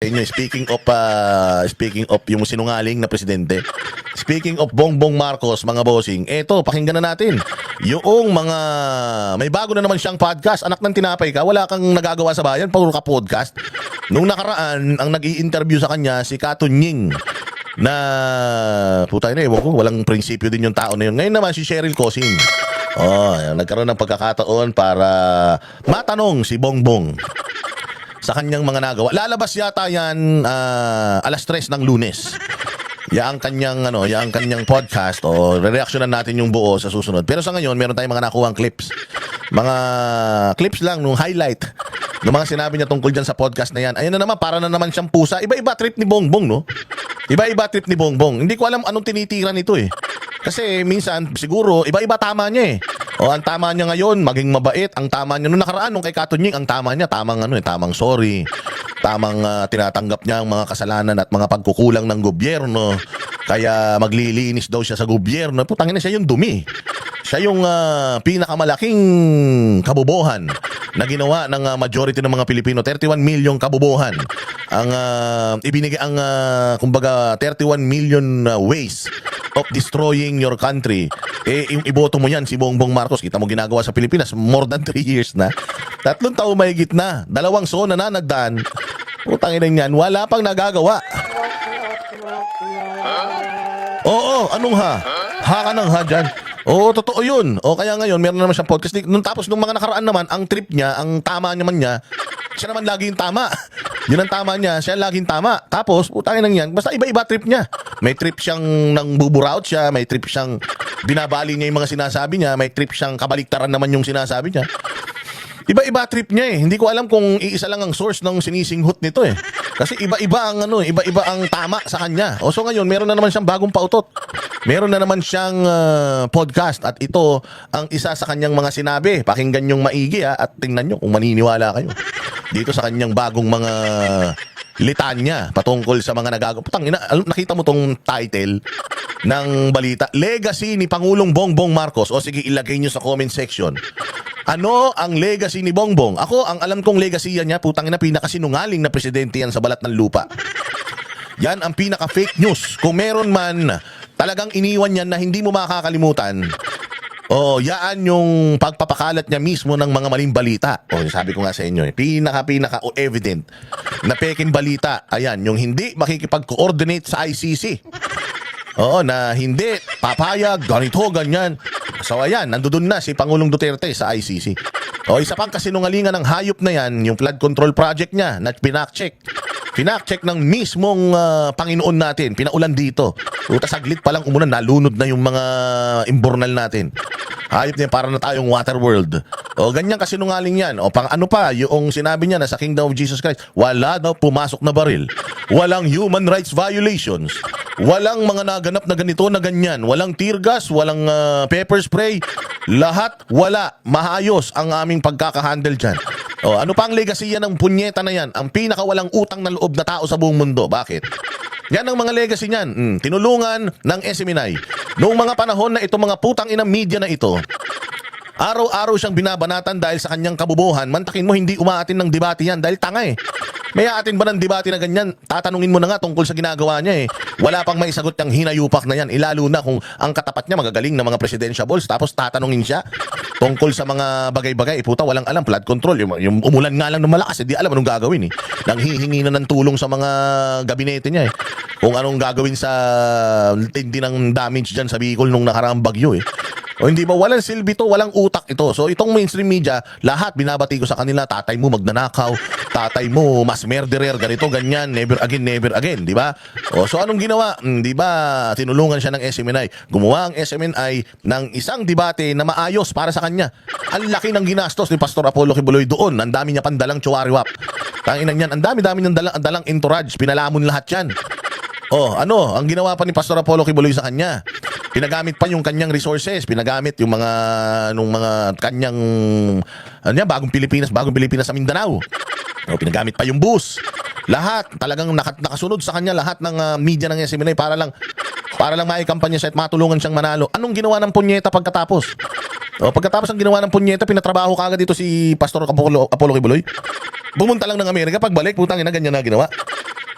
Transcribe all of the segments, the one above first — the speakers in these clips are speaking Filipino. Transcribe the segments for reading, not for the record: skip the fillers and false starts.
Inyo, speaking of yung sinungaling na presidente. Speaking of Bongbong Marcos, mga bossing, eto, pakinggan na natin. Yung mga, may bago na naman siyang podcast, anak ng tinapay ka, wala kang nagagawa sa bayan, puro ka podcast. Nung nakaraan, ang nag-i-interview sa kanya, si Kato Nying, na, putay na, ewan ko, walang prinsipyo din yung tao na yun. Ngayon naman, si Cheryl Cosin. Nagkaroon ng pagkakataon para matanong si Bongbong sa kanyang mga nagawa. Lalabas yata yan alas 3 ng Lunes. Yang kanyang podcast o re-reactionan natin yung buo sa susunod. Pero sa ngayon, meron tayong mga nakuhang clips. Mga clips lang nung highlight ng mga sinabi niya tungkol dyan sa podcast na yan. Ayun na naman, para na naman siyang pusa. Iba-iba trip ni Bongbong, no? Iba-iba trip ni Bongbong. Hindi ko alam anong tinitira nito eh. Kasi minsan, siguro, iba-iba tama niya eh. O ang tama niya ngayon, maging mabait. Ang tama niya nung nakaraan, nung kay Kato Nying, ang tama niya, tamang sorry. Tamang tinatanggap niya ang mga kasalanan at mga pagkukulang ng gobyerno. Kaya maglilinis daw siya sa gobyerno. Putangin na siya yung dumi. Siya yung pinakamalaking kabubuhan na ginawa ng majority ng mga Pilipino. 31 million kabubuhan ang ibinigay ang kumbaga 31 million ways of destroying your country. Yung iboto mo yan, si Bongbong Marcos, kita mo ginagawa sa Pilipinas, more than 3 years na. 3 taon mahigit na. 2 SONA na nagdaan. Putangin na yan, wala pang nagagawa. Oo, anong ha? Ha ka ng ha dyan. Oo, totoo yun. O kaya ngayon, meron naman siyang podcast. Tapos nung mga nakaraan naman, ang trip niya, ang tama naman niya, siya naman lagi yung tama. Yun ang tama niya, siya laging tama. Tapos, putangin lang yan, basta iba-iba trip niya. May trip siyang nang buburaut siya, may trip siyang binabali niya yung mga sinasabi niya, may trip siyang kabaliktaran naman yung sinasabi niya. Iba-iba trip niya eh. Hindi ko alam kung iisa lang ang source ng sinisinghot nito eh. Kasi iba-iba ang iba-iba ang tama sa kanya. O so ngayon, meron na naman siyang bagong pautot. Meron na naman siyang podcast at ito ang isa sa kanyang mga sinabi. Pakinggan yung maigi at tingnan nyo kung maniniwala kayo. Dito sa kanyang bagong mga litanya patungkol sa mga nagagawa. Nakita mo tong title ng balita, Legacy ni Pangulong Bongbong Marcos. O sige, ilagay nyo sa comment section. Ano ang legacy ni Bongbong? Ako, ang alam kong legacy niya, putangina, pinakasinungaling na presidente yan sa balat ng lupa. Yan ang pinaka-fake news. Kung meron man talagang iniwan yan na hindi mo makakalimutan, yaan yung pagpapakalat niya mismo ng mga maling balita. Sabi ko nga sa inyo, pinaka evident na peking balita. Ayan, yung hindi makikipag-coordinate sa ICC. Na hindi papayag, ganito, ganyan. So ayan, nandoon na si Pangulong Duterte sa ICC. Isa pang kasinungalingan ng hayop na yan, yung flood control project niya na pinack-check. Pinack-check ng mismong Panginoon natin, pinaulan dito. Saglit pa lang umulan, nalunod na yung mga imbornal natin. Hayop niya, para na tayong water world. Ganyan kasinungaling yan. Ano pa, yung sinabi niya na sa Kingdom of Jesus Christ, wala daw pumasok na baril. Walang human rights violations. Walang mga naganap na ganito na ganyan. Walang tear gas, walang pepper spray. Lahat wala. Maayos ang aming pagkakahandle dyan. Ano pa ang legacy yan ng punyeta na yan? Ang pinakawalang utang na loob na tao sa buong mundo. Bakit? Yan ang mga legacy niyan. Tinulungan ng SMNI. Noong mga panahon na itong mga putang inang media na ito, araw-araw siyang binabanatan dahil sa kanyang kabubuhan. Mantakin mo, hindi umaatin ng debate yan dahil tanga eh. May aatin ba ng debate na ganyan? Tatanungin mo na nga tungkol sa ginagawa niya eh. Wala pang maisagot yung hinayupak na yan. Ilalo na kung ang katapat niya magagaling na mga presidentiables, tapos tatanungin siya tungkol sa mga bagay-bagay. Puta, walang alam. Flood control. Yung umulan nga lang ng malakas, hindi alam anong gagawin eh. Nanghihingi na ng tulong sa mga gabinete niya eh. Kung anong gagawin sa tindi ng damage dyan sa Bicol nung nakaraang bagyo eh. Hindi ba, walang silbi to, walang utak ito. So itong mainstream media, lahat binabati ko sa kanila, tatay mo magnanakaw, tatay mo mas murderer, ganito, ganyan, never again, di ba? So anong ginawa? Di ba, tinulungan siya ng SMNI. Gumawa ang SMNI ng isang debate na maayos para sa kanya. Ang laki ng ginastos ni Pastor Apollo Kibuloy doon. Ang dami niya pandalang chuwariwap. Tanginan yan, ang dami-dami ng dalang entourage, pinalamon lahat yan. Ang ginawa pa ni Pastor Apollo Kibuloy sa kanya? Pinagamit pa yung kanyang resources, pinagamit yung mga kanyang bagong Pilipinas sa Mindanao. Pinagamit pa yung bus. Lahat talagang nakasunod sa kanya lahat ng media ng SMNI para lang maikampanya siya at matulungan siyang manalo. Anong ginawa ng punyeta pagkatapos? Pagkatapos ang ginawa ng punyeta, pinatrabaho kagad dito si Pastor Apollo Kibuloy. Bumunta lang ng Amerika, pagbalik, putang ina, ganyan na ginawa.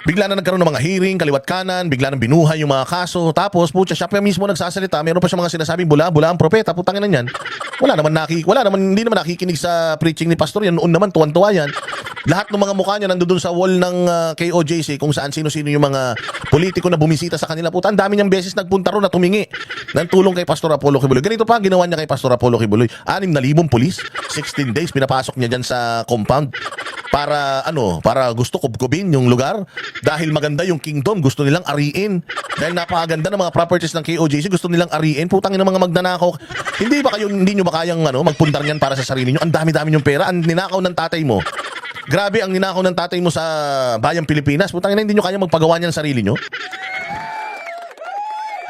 Bigla na nagkaroon ng mga hearing, kaliwat kanan, bigla na binuhay yung mga kaso. Tapos, putya, siya pa mismo nagsasalita. Meron pa siya mga sinasabing bula-bula ang propeta. Putangin na yan. Hindi naman nakikinig sa preaching ni pastor yan. Noon naman, tuwan-tuwa yan. Lahat ng mga mukha niya nandoon sa wall ng KOJC kung saan sino-sino yung mga politiko na bumisita sa kanila. Puta, ang dami niyang beses nagpunta ron na tumingi ng tulong kay Pastor Apollo Kibuloy. Ganito pa ang ginawa niya kay Pastor Apollo Kibuloy. 6,000 pulis, 16 days pinapasok niya dyan sa compound. Para gusto kubkubin yung lugar dahil maganda yung kingdom, gusto nilang ariin dahil napakaganda ng mga properties ng KOJC, gusto nilang ariin. Putang ina mga magnanakaw. Hindi nyo ba kayang magpundar niyan para sa sarili nyo? Ang dami-dami yung pera, ang ninakaw ng tatay mo. Grabe ang ninakaw ng tatay mo sa bayang Pilipinas. Putang ina, hindi nyo kaya magpagawa niyan sa sarili nyo?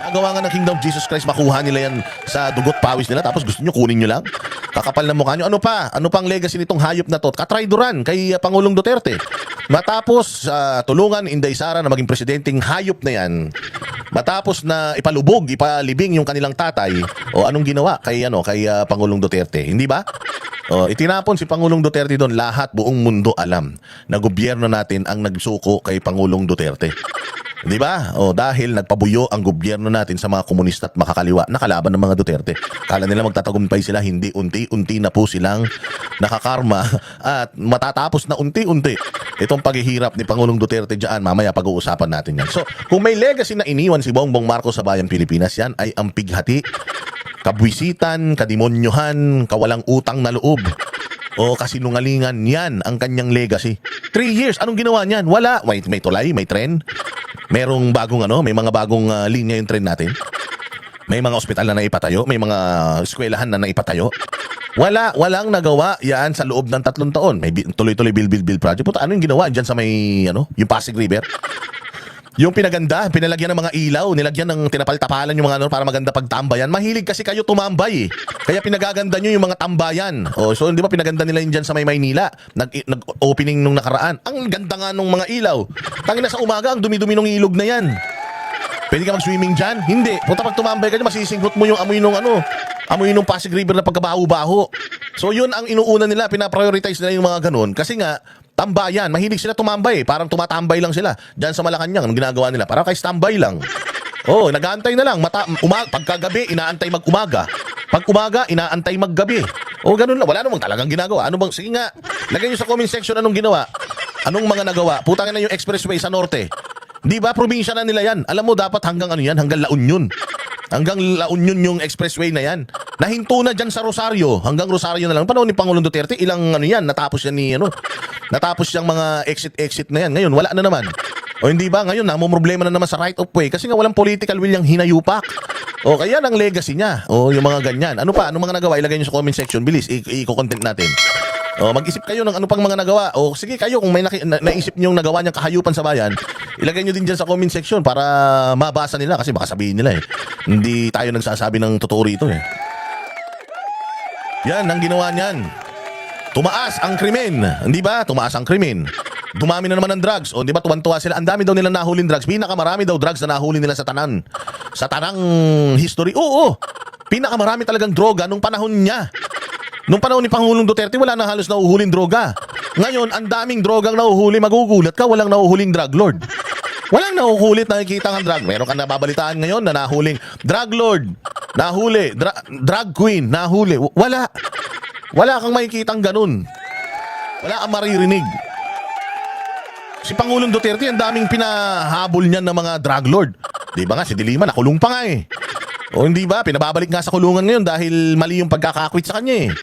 Nagawa nga ng Kingdom of Jesus Christ, makuha nila yan sa dugot pawis nila, tapos gusto nyo kunin nyo lang? Kakapal na mukha nyo. Ano pa? Ano pang legacy nitong hayop na to? Katrayduran kay Pangulong Duterte. Matapos tulungan Inday Sara na maging presidenteng hayop na yan, matapos na ipalibing yung kanilang tatay, o anong ginawa kay Pangulong Duterte? Hindi ba? Itinapon si Pangulong Duterte doon. Lahat, buong mundo alam na gobyerno natin ang nagsuko kay Pangulong Duterte. Di ba? Dahil nagpabuyo ang gobyerno natin sa mga komunista at makakaliwa na kalaban ng mga Duterte. Kala nila magtatagumpay sila, hindi. Unti-unti na po silang nakakarma at matatapos na unti-unti itong paghihirap ni Pangulong Duterte dyan. Mamaya pag-uusapan natin yan. So, kung may legacy na iniwan si Bongbong Marcos sa bayang Pilipinas, yan ay ang pighati, kabwisitan, kadimonyohan, kawalang utang na loob, o kasinungalingan. Yan ang kanyang legacy. 3 years, anong ginawa niyan? Wala. May tulay, may tren. Merong bagong may mga bagong linya yung tren natin. May mga ospital na naipatayo, may mga eskwelahan na naipatayo. Walang nagawa yan sa loob ng 3 taon. May tuloy-tuloy build project. Puta, ano yung ginawa diyan sa may yung Pasig River? Yung pinaganda, pinalagyan ng mga ilaw, nilagyan ng tinapal-tapalan yung mga para maganda pagtambayan. Mahilig kasi kayo tumambay. Kaya pinagaganda nyo yung mga tambayan. So hindi ba pinaganda nila yun dyan sa may Maynila? Nag-opening nung nakaraan. Ang ganda nga nung mga ilaw. Tangina sa umaga, ang dumi-dumi nung ilog na yan. Pwede ka mag-swimming dyan? Hindi. Punta pag tumambay ka dyan, masisinghot mo yung amoy nung Pasig River na pagkabaho-baho. So yun ang inuuna nila, pinaprioritize nila yung mga ganun. Kasi nga, tambayan, mahilig sila tumambay. Parang tumatambay lang sila. Diyan sa Malacanang, anong ginagawa nila? Parang kay standby lang. Nag-aantay na lang. Pagkagabi, inaantay mag-umaga. Pag umaga, inaantay mag-gabi. Ganun lang. Wala namang talagang ginagawa. Ano bang? Sige nga, lagay nyo sa comment section anong ginawa. Anong mga nagawa? Putangin na yung expressway sa norte. Di ba, probinsya na nila yan. Alam mo, dapat hanggang hanggang La Union. Hanggang La Union yung expressway na yan. Nahinto na dyan sa Rosario. Hanggang Rosario na lang. Panahon ni Pangulong Duterte, ilang yan, natapos yan natapos yung mga exit na yan. Ngayon, wala na naman. Hindi ba? Ngayon, problema na naman sa right of way. Kasi nga walang political will yung hinayupak. Kaya ang legacy niya. Yung mga ganyan. Ano pa? Ano mga nagawa? Ilagay nyo sa comment section. Bilis, i-content natin. Mag-isip kayo ng ano pang mga nagawa. Sige kayo, kung may naisip nyo yung nagawa niyang kahayupan sa bayan, ilagay nyo din dyan sa comment section para mabasa nila. Kasi baka sabihin nila hindi tayo nagsasabi ng totoo rito Yan, ang ginawa niyan. Tumaas ang krimen. Hindi ba? Tumaas ang krimen. Dumami na naman ang drugs. Di ba? Tuwan-tuwa sila. Ang dami daw nilang nahuling drugs. Pinakamarami daw drugs na nahuli nila sa tanan. Sa tanang history. Pinakamarami talagang droga nung panahon niya. Nung panahon ni Pangulong Duterte, wala na halos nahuhuling droga. Ngayon, ang daming drogang nahuhuli. Magugulat ka, walang nahuhuling drug lord. Walang nahuhulit nakikita ng drug. Meron ka nababalitaan ngayon na nahuling drug lord, nahuli, drug queen, nahuli. Wala kang makikitang ganun. Wala kang maririnig. Si Pangulong Duterte, ang daming pinahabol niyan ng mga drug lord. Di ba nga, si Dilima nakulong pa nga hindi ba? Pinababalik nga sa kulungan ngayon dahil mali yung pagkakakwit sa kanya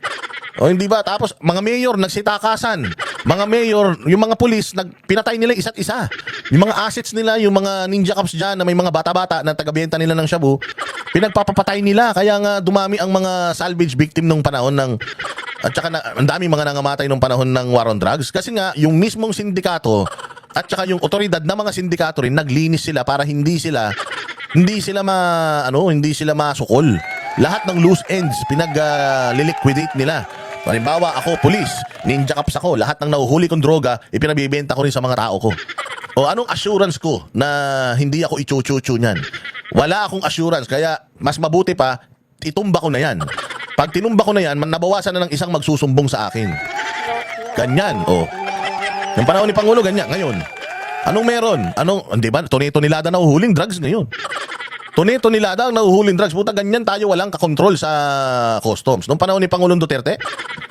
hindi ba? Tapos, mga mayor, nagsitakasan. Mga mayor, yung mga pulis, pinatay nila isa't isa. Yung mga assets nila, yung mga ninja cops dyan na may mga bata-bata na tagabenta nila ng shabu, pinagpapapatay nila. Kaya nga dumami ang mga salvage victim nung panahon at saka ang dami mga nangamatay nung panahon ng war on drugs. Kasi nga, yung mismong sindikato at saka yung otoridad na mga sindikato rin, naglinis sila para hindi sila masukol. Lahat ng loose ends pinag-liquidate nila. Halimbawa, ako, pulis, ninja cops ako, lahat ng nahuhuli kong droga, ipinabibenta ko rin sa mga tao ko. Anong assurance ko na hindi ako ichuchuchu niyan? Wala akong assurance, kaya mas mabuti pa, itumba ko na yan. Pag tinumba ko na yan, nabawasan na ng isang magsusumbong sa akin. Ganyan, Yung panahon ni Pangulo, ganyan. Ngayon, Anong meron? Di ba? Tone-tonelada na uhuling drugs ngayon. Tone-tonelada ang nahuhuling drugs. Puta, ganyan tayo walang kakontrol sa customs. Noong panahon ni Pangulong Duterte,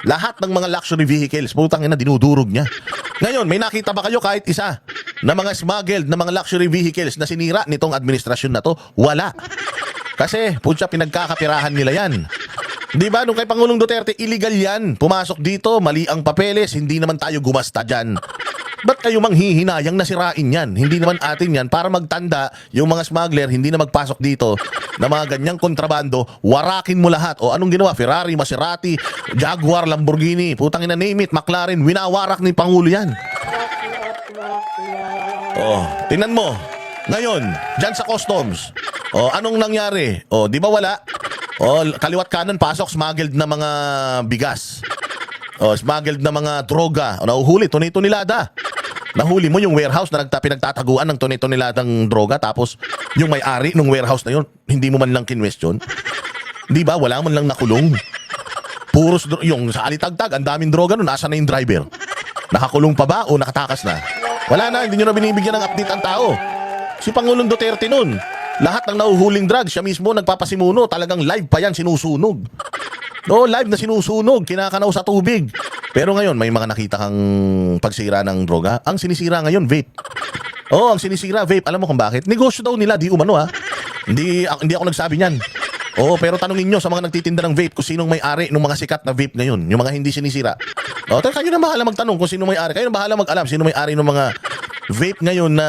lahat ng mga luxury vehicles, putang ina, dinudurog niya. Ngayon, may nakita ba kayo kahit isa na mga smuggled na mga luxury vehicles na sinira nitong administrasyon na to? Wala. Kasi, putya, pinagkakapirahan nila yan. Di ba, nung kay Pangulong Duterte, illegal yan. Pumasok dito, mali ang papeles, hindi naman tayo gumasta dyan. Ba't kayo manghihinayang nasirain yan? Hindi naman atin yan para magtanda yung mga smuggler, hindi na magpasok dito na mga ganyang kontrabando, warakin mo lahat. O anong ginawa? Ferrari, Maserati, Jaguar, Lamborghini, putang ina, name it, McLaren, winawarak ni Pangulo yan. Oh, tingnan mo. Ngayon, dyan sa customs, anong nangyari? Di ba wala? Kaliwat kanan pasok, smuggled na mga bigas. Smuggled na mga droga. Nahuhuli, tone-tonelada. Nahuli mo yung warehouse na pinagtataguan ng tone-toneladang droga, tapos yung may-ari ng warehouse na yun, hindi mo man lang kinwestiyon. Di ba? Wala man lang nakulong. Puros, yung sa alitagtag, ang daming droga nun, nasa na yung driver? Nakakulong pa ba o nakatakas na? Wala na, hindi nyo na binibigyan ng update ang tao. Si Pangulong Duterte nun, lahat ng nahuhuling drugs, siya mismo nagpapasimuno, talagang live pa yan, sinusunog. Live na sinusunog, kinakanaw sa tubig. Pero ngayon, may mga nakita kang pagsira ng droga. Ang sinisira ngayon, vape. Ang sinisira, vape. Alam mo kung bakit? Negosyo daw nila, di umano ha. Hindi ako nagsabi niyan. Pero tanungin nyo sa mga nagtitinda ng vape kung sinong may-ari ng mga sikat na vape ngayon. Yung mga hindi sinisira. Kayo na bahala magtanong kung sino may-ari. Kayo na bahala mag-alam sino may-ari ng mga vape ngayon na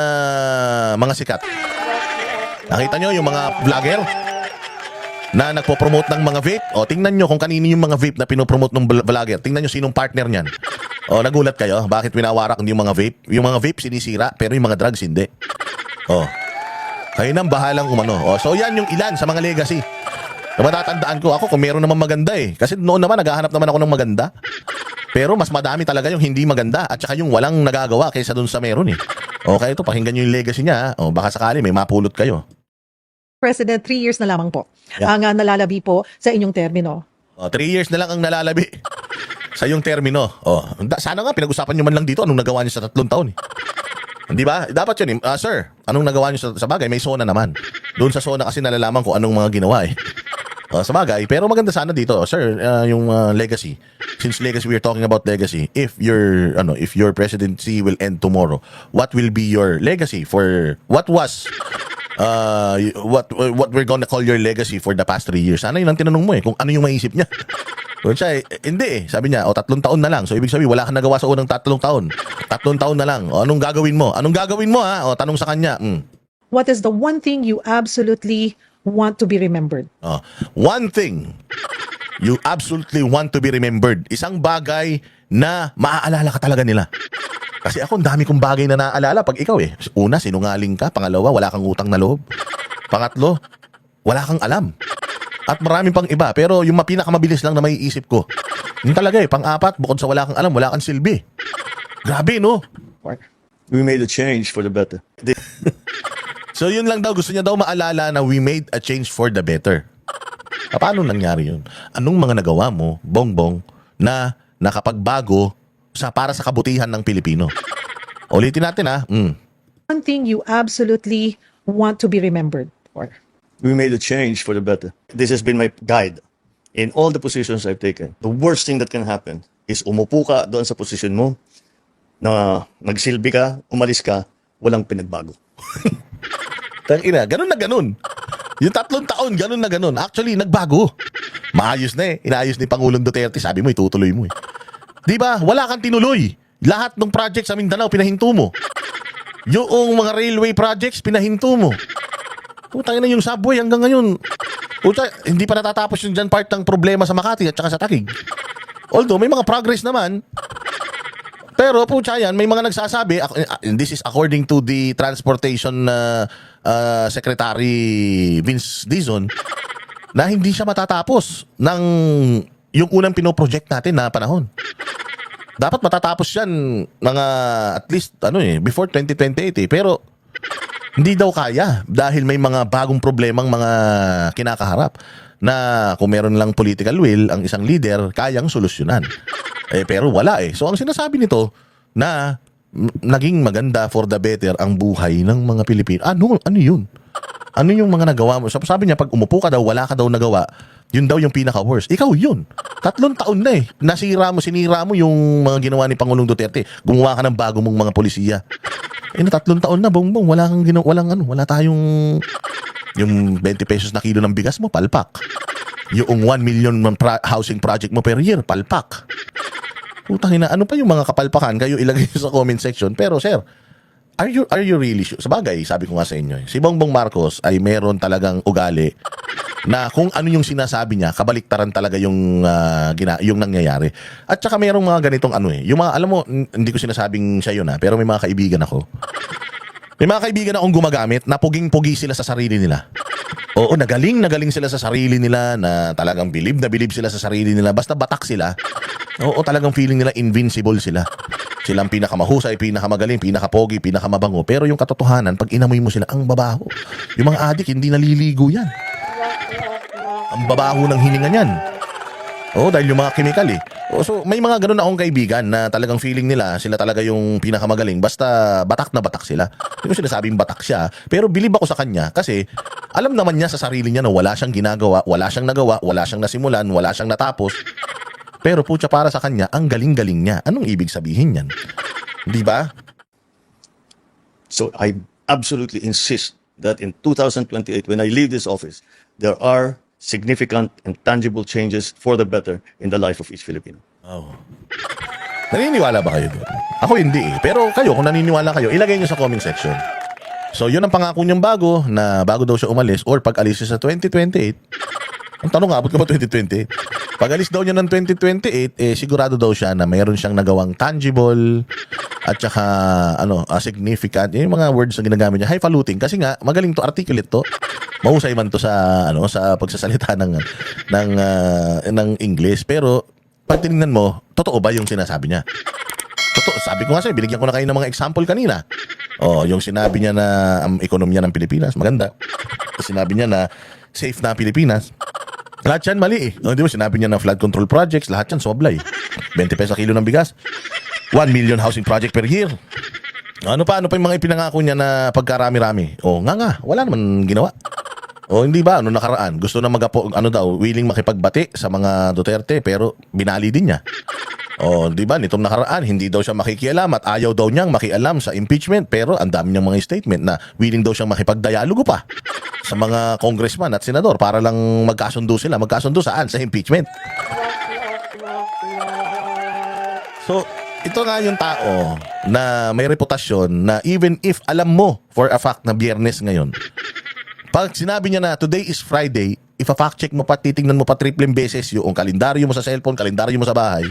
mga sikat. Nakita nyo yung mga vlogger na nagpo-promote ng mga vape? Tingnan nyo kung kanino yung mga vape na pinopromote ng vlogger. Tingnan nyo sinong partner niyan. Nagulat kayo? Bakit winawarak yung mga vape? Yung mga vape sinisira, pero yung mga drugs hindi. Kayo nang bahalang umano. So yan yung ilan sa mga legacy. Matatandaan ko ako kung meron naman maganda eh. Kasi noon naman naghahanap naman ako ng maganda. Pero mas madami talaga yung hindi maganda at saka yung walang nagagawa kaysa dun sa meron eh. Kaya ito, pakinggan nyo yung legacy niya. Baka sakali may mapulot kayo. President, 3 years na lamang po ang nalalabi po sa inyong termino. 3 years na lang ang nalalabi sa yung termino. Sana nga pinag-usapan nyo man lang dito anong nagawa nyo sa 3 taon eh. Di ba? Dapat yun eh. Sir, anong nagawa nyo sa bagay? May SONA naman. Doon sa SONA kasi nalalaman ko anong mga ginawa eh. Sa bagay, pero maganda sana dito, sir, yung legacy. Since legacy, we're talking about legacy. If your presidency will end tomorrow, what will be your legacy for what we're gonna call your legacy for the past 3 years? Sana yun ang tinanong mo eh, kung ano yung maisip niya. Siya, hindi eh. Sabi niya, 3 taon na lang. So, ibig sabihin, wala kang nagawa sa unang 3 taon. 3 taon na lang. Anong gagawin mo? Anong gagawin mo ha? Tanong sa kanya. What is the one thing you absolutely want to be remembered? One thing you absolutely want to be remembered. Isang bagay na maaalala ka talaga nila. Kasi ako, ang dami kong bagay na naaalala pag ikaw eh. Una, sinungaling ka. Pangalawa, wala kang utang na loob. Pangatlo, wala kang alam. At marami pang iba. Pero yung pinakamabilis lang na may isip ko, yun talaga eh. Pang-apat, bukod sa wala kang alam, wala kang silbi. Grabe, no? We made a change for the better. So yun lang daw, gusto niya daw maalala na we made a change for the better. Paano nangyari yun? Anong mga nagawa mo, Bongbong, na nakapagbago para sa kabutihan ng Pilipino? Ulitin natin ha. One thing you absolutely want to be remembered for? We made a change for the better. This has been my guide in all the positions I've taken. The worst thing that can happen is umupo ka doon sa position mo, na nagsilbi ka, umalis ka, walang pinagbago. Tangina, ganun na ganun. Yung 3 taon, ganun na ganun. Actually, nagbago. Maayos na eh. Inayos ni Pangulong Duterte. Sabi mo, itutuloy mo eh. Di ba? Wala kang tinuloy. Lahat ng project sa Mindanao, pinahinto mo. Yung mga railway projects, pinahinto mo. Putang ina yung subway hanggang ngayon. Hindi pa natatapos yung dyan part ng problema sa Makati at saka sa Taguig. Although, may mga progress naman. Pero yan, may mga nagsasabi, this is according to the Transportation Secretary Vince Dizon, na hindi siya matatapos ng yung unang pinoproject natin na panahon. Dapat matatapos yan mga at least before 2028 eh. Pero hindi daw kaya dahil may mga bagong problemang mga kinakaharap na kung meron lang political will ang isang leader, kayang solusyonan. Pero wala eh. So ang sinasabi nito na naging maganda for the better ang buhay ng mga Pilipino. Ano yun? Ano yung mga nagawa mo? Sabi niya, pag umupo ka daw, wala ka daw nagawa, yun daw yung pinaka-worst. Ikaw yun. 3 taon na eh. Sinira mo yung mga ginawa ni Pangulong Duterte. Gumawa ka ng bago mong mga polisiya. Na 3 taon na, bongbong. Wala tayong yung 20 pesos na kilo ng bigas mo, palpak. Yung 1 million housing project mo per year, palpak. Putang ina, ano pa yung mga kapalpakan? Kayo ilagay sa comment section. Pero sir, are you really sure? Sabagay, sabi ko nga sa inyo, si Bongbong Marcos ay meron talagang ugali na kung ano yung sinasabi niya, kabaliktaran talaga yung yung nangyayari. At saka merong mga ganitong yung mga, alam mo, hindi ko sinasabing siya yun pero may mga kaibigan ako. May mga kaibigan akong gumagamit na puging-pugi sila sa sarili nila. Oo, nagaling sila sa sarili nila, na talagang bilib sila sa sarili nila. Basta batak sila. Oo, talagang feeling nila invincible sila. Silang pinakamahusay, pinakamagaling, pinakapogi, pinakamabango. Pero yung katotohanan, pag inamoy mo sila, ang babaho. Yung mga adik, hindi naliligo yan. Ang babaho ng hininga niyan. Oo, dahil yung mga chemical so, may mga ganun akong kaibigan na talagang feeling nila, sila talaga yung pinakamagaling. Basta batak na batak sila. Hindi ko sinasabing batak siya. Pero bilib ako sa kanya kasi alam naman niya sa sarili niya na wala siyang ginagawa, wala siyang nagawa, wala siyang nasimulan, wala siyang natapos. Pero putya, para sa kanya, ang galing-galing niya. Anong ibig sabihin yan? Di ba? So I absolutely insist that in 2028, when I leave this office, there are significant and tangible changes for the better in the life of each Filipino. Oh. Naniniwala ba kayo doon? Ako hindi Pero kayo, kung naniniwala kayo, ilagay niyo sa comment section. So, yun ang pangako niyang bago daw siya umalis or pag alis siya sa 2028. Ang tanong nga, abot ka ba 2028? Pag alis daw niya ng 2028, sigurado daw siya na mayroon siyang nagawang tangible at saka, significant. Yung mga words na ginagamit niya, highfalutin. Kasi nga, magaling to, articulate to. Mahusay man to sa, sa pagsasalita ng English. Pero, pag tinignan mo, totoo ba yung sinasabi niya? Totoo. Sabi ko nga sa'yo, binigyan ko na kayo ng mga example kanina. Yung sinabi niya na ang ekonomiya ng Pilipinas, maganda. Sinabi niya na safe na Pilipinas. Lahat yan mali di ba? Sinabi niya na flood control projects, lahat yan soblay. 20 pesos kilo ng bigas. 1 million housing project per year. Ano pa yung mga ipinangako niya na pagkarami-rami? Wala naman ginawa. Hindi ba? Nakaraan? Gusto na willing makipagbati sa mga Duterte, pero binali din niya. Di ba? Nitong nakaraan, hindi daw siya makikialam at ayaw daw niyang makialam sa impeachment, pero ang dami niyang mga statement na willing daw siyang makipagdialogo pa sa mga congressman at senador para lang magkasundo sila. Magkasundo saan? Sa impeachment. So, ito nga yung tao na may reputasyon na even if alam mo for a fact na Biyernes ngayon, pag sinabi niya na today is Friday, ifa-fact check mo pa, titingnan mo pa tripleng beses yung kalendaryo mo sa cellphone, kalendaryo mo sa bahay,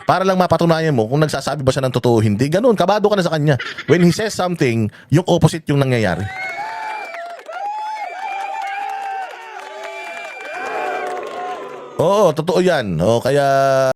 para lang mapatunayan mo kung nagsasabi ba siya ng totoo hindi. Ganun, kabado ka na sa kanya. When he says something, yung opposite yung nangyayari. Oo, totoo yan. Kaya